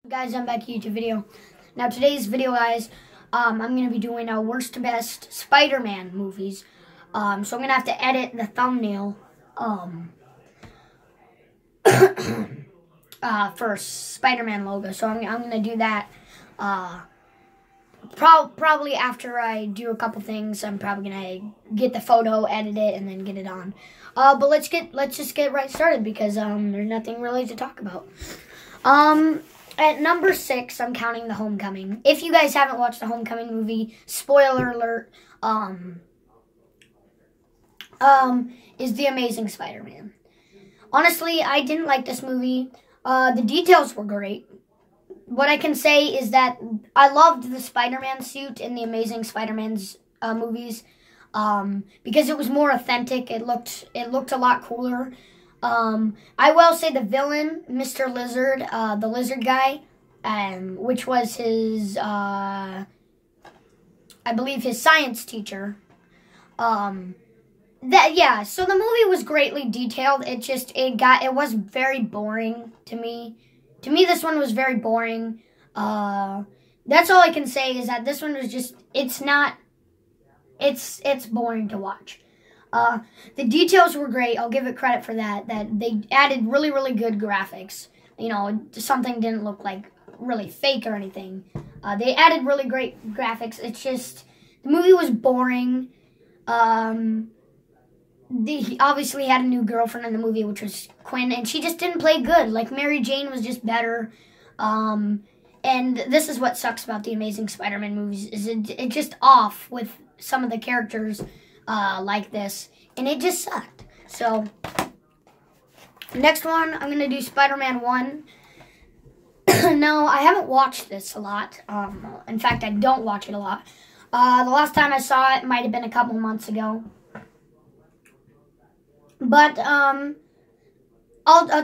Guys, I'm back to YouTube video. Now today's video, guys, I'm gonna be doing our worst to best Spider-Man movies. So I'm gonna have to edit the thumbnail for Spider-Man logo. So I'm gonna do that probably after I do a couple things. I'm probably gonna get the photo, edit it, and then get it on. But let's just get right started because there's nothing really to talk about. At number 6, I'm counting The Homecoming. If you guys haven't watched the Homecoming movie, spoiler alert, is The Amazing Spider-Man. Honestly, I didn't like this movie. The details were great. What I can say is that I loved the Spider-Man suit in the Amazing Spider-Man's movies because it was more authentic. It looked a lot cooler. I will say the villain, Mr. Lizard, the lizard guy, which was his, I believe his science teacher. So the movie was greatly detailed. It was very boring to me. To me, this one was very boring. That's all I can say is that this one was just, it's boring to watch. The details were great. I'll give it credit for that. That they added really, really good graphics. You know, something didn't look like really fake or anything. They added really great graphics. It's just, the movie was boring. He obviously had a new girlfriend in the movie, which was Quinn, and she just didn't play good. Like, Mary Jane was just better. And this is what sucks about the Amazing Spider-Man movies, is it's just off with some of the characters like this, and it just sucked. So, next one, I'm going to do Spider-Man 1. No, I haven't watched this a lot. In fact, I don't watch it a lot. The last time I saw it might have been a couple months ago. But, I'll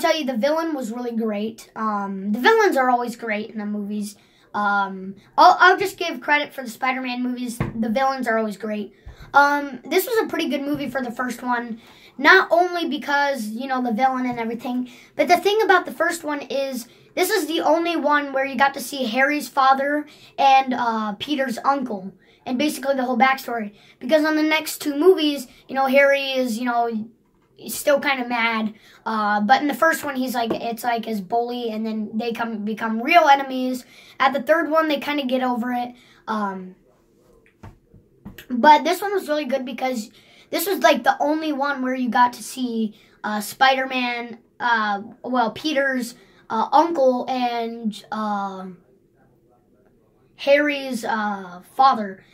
tell you, the villain was really great. The villains are always great in the movies. I'll just give credit for the Spider-Man movies. The villains are always great. This was a pretty good movie for the first one. Not only because, you know, the villain and everything, but the thing about the first one is this is the only one where you got to see Harry's father and Peter's uncle. And basically the whole backstory. Because on the next two movies, you know, Harry is, you know, he's still kind of mad. But in the first one, it's like his bully, and then they become real enemies. At the third one, they kind of get over it. But this one was really good because this was like the only one where you got to see Spider-Man, Peter's uncle and Harry's father.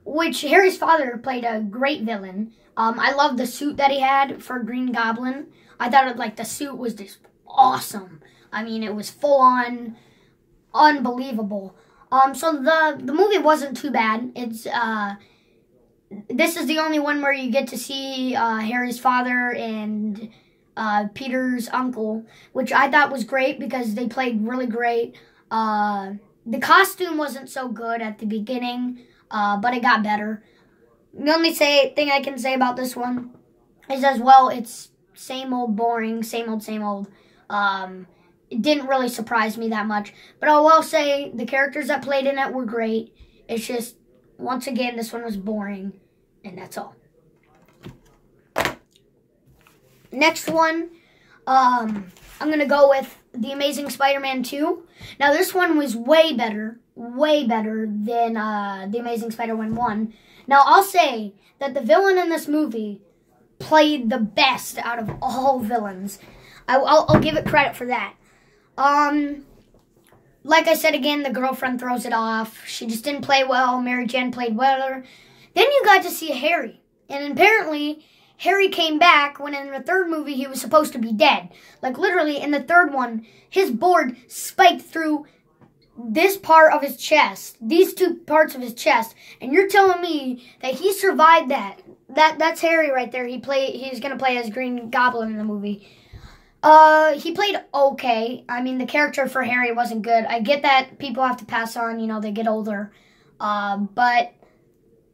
Which Harry's father played a great villain. I love the suit that he had for Green Goblin. I thought the suit was just awesome. I mean, it was full on unbelievable. So the movie wasn't too bad. This is the only one where you get to see Harry's father and Peter's uncle, which I thought was great because they played really great. The costume wasn't so good at the beginning, but it got better. The only thing I can say about this one is, as well, it's same old boring, same old. It didn't really surprise me that much. But I will say the characters that played in it were great. It's just, once again, this one was boring. And that's all. Next one, I'm going to go with The Amazing Spider-Man 2. Now, this one was way better than The Amazing Spider-Man 1. Now, I'll say that the villain in this movie played the best out of all villains. I'll give it credit for that. Like I said again, the girlfriend throws it off. She just didn't play well. Mary Jane played well. Then you got to see Harry. And apparently, Harry came back when in the third movie he was supposed to be dead. Like, literally, in the third one, his board spiked through this part of his chest. These two parts of his chest. And you're telling me that he survived that. That's Harry right there. He's going to play as Green Goblin in the movie. He played okay. I mean, the character for Harry wasn't good. I get that people have to pass on, you know, they get older. But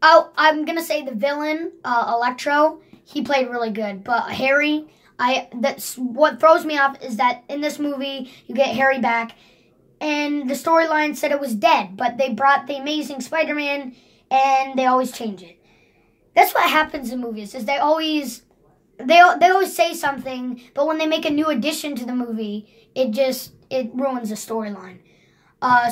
I'm going to say the villain, Electro, he played really good. But Harry, that's what throws me off is that in this movie, you get Harry back. and the storyline said it was dead, but they brought the Amazing Spider-Man, and they always change it. That's what happens in movies, is they always say something, but when they make a new addition to the movie, it ruins the storyline.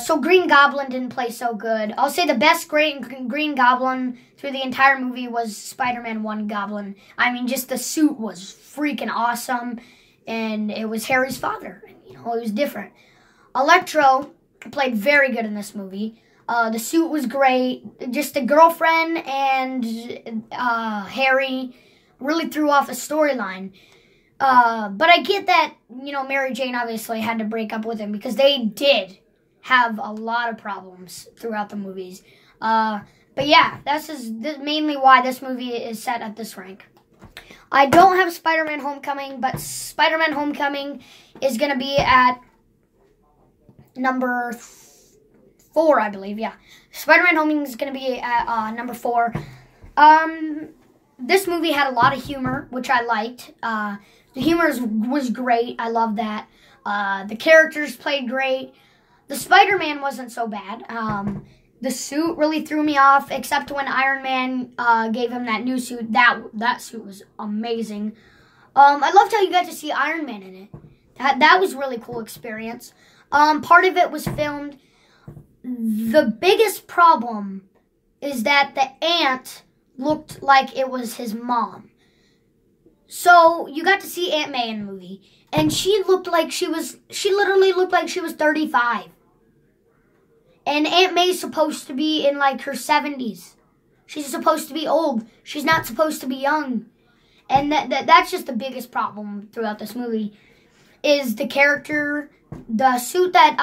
So Green Goblin didn't play so good. I'll say the best Green Goblin through the entire movie was Spider-Man 1 Goblin. I mean, just the suit was freaking awesome, and it was Harry's father. You know, it was different. Electro played very good in this movie. The suit was great. Just the girlfriend and Harry really threw off the storyline. But I get that, you know, Mary Jane obviously had to break up with him because they did have a lot of problems throughout the movies. But yeah, this is mainly why this movie is set at this rank. I don't have Spider-Man Homecoming, but Spider-Man Homecoming is going to be at number 4, I believe. Yeah, Spider-Man Homecoming is going to be at number 4. This movie had a lot of humor, which I liked. The humor was great. I love that. The characters played great. The Spider-Man wasn't so bad. The suit really threw me off, except when Iron Man gave him that new suit. That suit was amazing. I loved how you got to see Iron Man in it. That was a really cool experience. Part of it was filmed. The biggest problem is that the ant looked like it was his mom. So you got to see Aunt May in the movie, and she literally looked like she was 35. And Aunt May's supposed to be in like her 70s. She's supposed to be old. She's not supposed to be young. And that's just the biggest problem throughout this movie, is the character. The suit that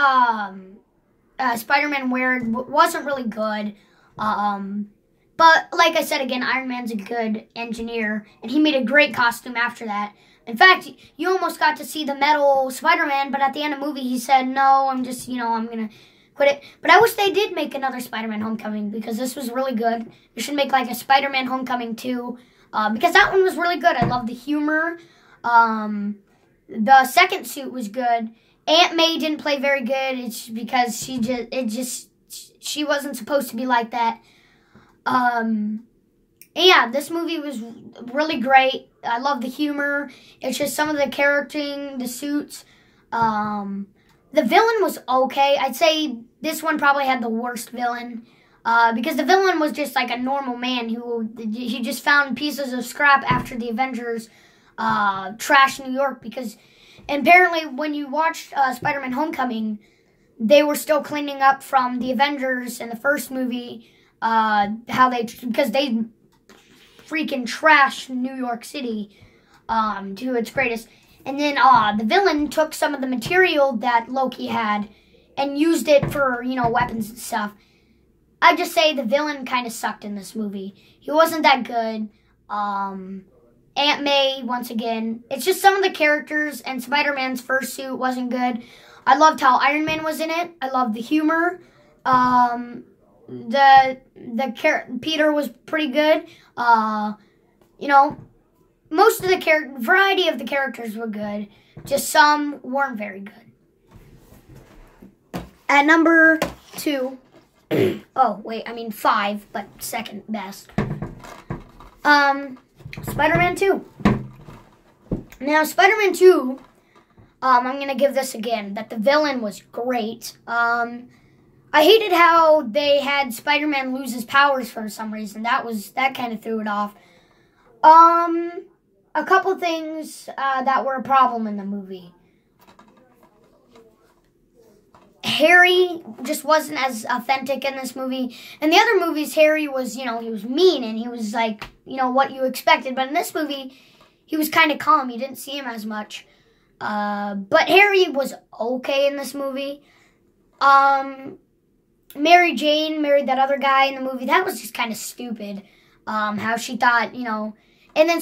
Spider-Man weared wasn't really good. But like I said again, Iron Man's a good engineer, and he made a great costume after that. In fact, you almost got to see the metal Spider-Man, but at the end of the movie, he said, no, I'm just, I'm going to quit it. But I wish they did make another Spider-Man Homecoming, because this was really good. They should make like a Spider-Man Homecoming 2, because that one was really good. I love the humor. The second suit was good. Aunt May didn't play very good. It's because she wasn't supposed to be like that. Yeah, this movie was really great. I love the humor. It's just some of the charactering, the suits. The villain was okay. I'd say this one probably had the worst villain. Because the villain was just like a normal man he just found pieces of scrap after the Avengers trashed New York. Because apparently when you watched Spider-Man Homecoming, they were still cleaning up from the Avengers in the first movie. Because they freaking trashed New York City to its greatest. And then the villain took some of the material that Loki had and used it for, weapons and stuff. I just say the villain kind of sucked in this movie. He wasn't that good. Aunt May, once again. It's just some of the characters, and Spider-Man's first suit wasn't good. I loved how Iron Man was in it. I loved the humor. Peter was pretty good. Most of the variety of the characters were good. Just some weren't very good. At number 2, 5, but second best. Spider-Man 2. Now, Spider-Man 2, I'm going to give this again, that the villain was great. I hated how they had Spider-Man lose his powers for some reason. That kind of threw it off. A couple things that were a problem in the movie. Harry just wasn't as authentic in this movie. In the other movies, Harry was, he was mean and he was like, what you expected. But in this movie, he was kind of calm. You didn't see him as much. But Harry was okay in this movie. Mary Jane married that other guy in the movie. That was just kind of stupid. How she thought, And then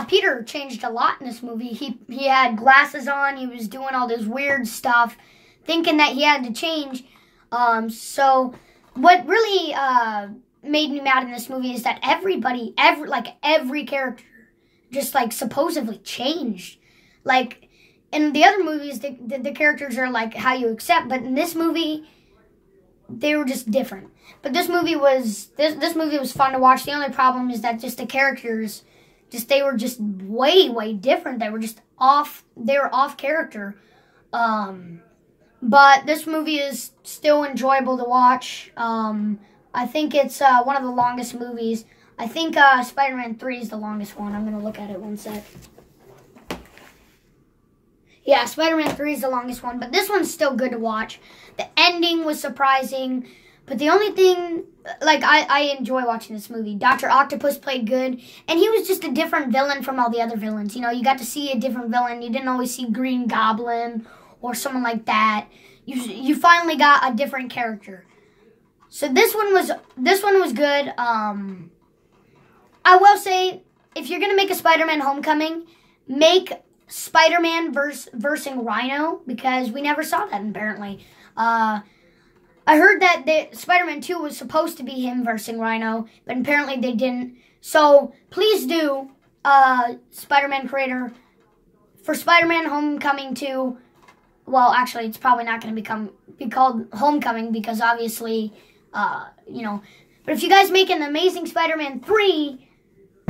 Peter changed a lot in this movie. He had glasses on. He was doing all this weird stuff, thinking that he had to change. So what really made me mad in this movie is that every character just supposedly changed. in the other movies, the characters are like how you accept, but in this movie, they were just different. But this movie was fun to watch. The only problem is that just the characters, they were just way different. They were just off. They were off character. But this movie is still enjoyable to watch. I think it's one of the longest movies. I think Spider-Man 3 is the longest one. I'm gonna look at it one sec. Yeah, Spider-Man 3 is the longest one, but this one's still good to watch. The ending was surprising, but the only thing, like, I enjoy watching this movie. Dr. Octopus played good, and he was just a different villain from all the other villains. You know, you got to see a different villain. You didn't always see Green Goblin or someone like that. You finally got a different character. So this one was good. I will say, if you're gonna make a Spider-Man Homecoming, make Spider-Man versus Rhino, because we never saw that apparently. I heard that Spider-Man 2 was supposed to be him versus Rhino, but apparently they didn't. So please do, Spider-Man creator, for Spider-Man Homecoming 2. Well, actually, it's probably not going to be called Homecoming because obviously, you know. But if you guys make an Amazing Spider-Man 3,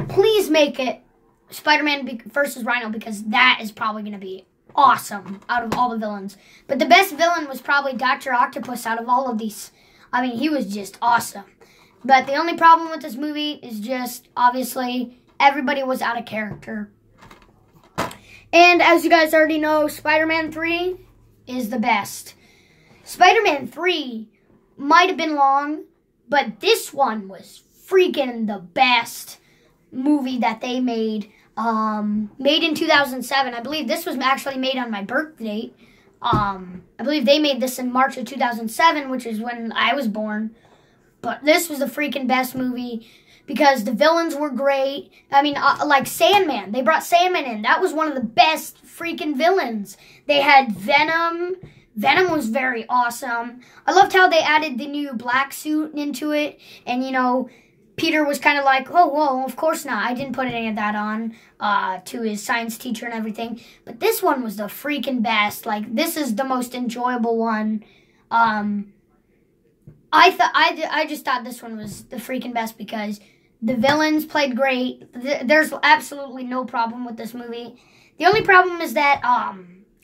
please make it Spider-Man versus Rhino, because that is probably going to be awesome out of all the villains. But the best villain was probably Dr. Octopus out of all of these. I mean, he was just awesome. But the only problem with this movie is just, obviously, everybody was out of character. And as you guys already know, Spider-Man 3 is the best. Spider-Man 3 might have been long, but this one was freaking the best movie that they made. Made in 2007. I believe this was actually made on my birth date. I believe they made this in March of 2007, which is when I was born. But this was the freaking best movie because the villains were great. I mean, like Sandman. They brought Sandman in. That was one of the best freaking villains. They had Venom. Venom was very awesome. I loved how they added the new black suit into it. And, you know, Peter was kind of like, oh, whoa, of course not. I didn't put any of that on to his science teacher and everything. But this one was the freaking best. Like, this is the most enjoyable one. I just thought this one was the freaking best because the villains played great. There's absolutely no problem with this movie. The only problem is that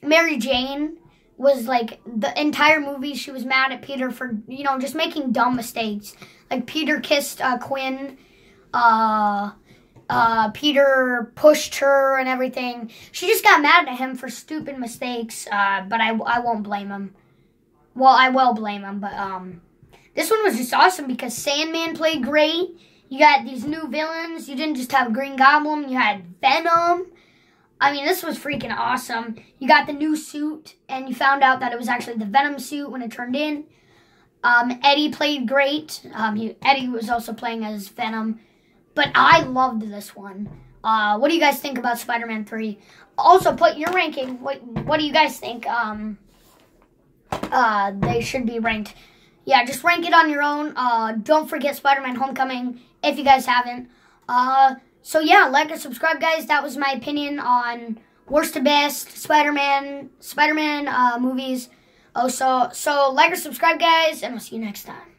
Mary Jane was like, the entire movie, she was mad at Peter for, you know, just making dumb mistakes. Like, Peter kissed Quinn. Peter pushed her and everything. She just got mad at him for stupid mistakes. But I won't blame him. Well, I will blame him. But this one was just awesome because Sandman played great. You got these new villains. You didn't just have Green Goblin. You had Venom. I mean, this was freaking awesome. You got the new suit, and you found out that it was actually the Venom suit when it turned in. Eddie played great. Eddie was also playing as Venom. But I loved this one. What do you guys think about Spider-Man 3? Also, put your ranking. What do you guys think they should be ranked? Yeah, just rank it on your own. Don't forget Spider-Man Homecoming if you guys haven't. So yeah, like and subscribe, guys. That was my opinion on worst to best Spider-Man movies. So like or subscribe, guys, and we'll see you next time.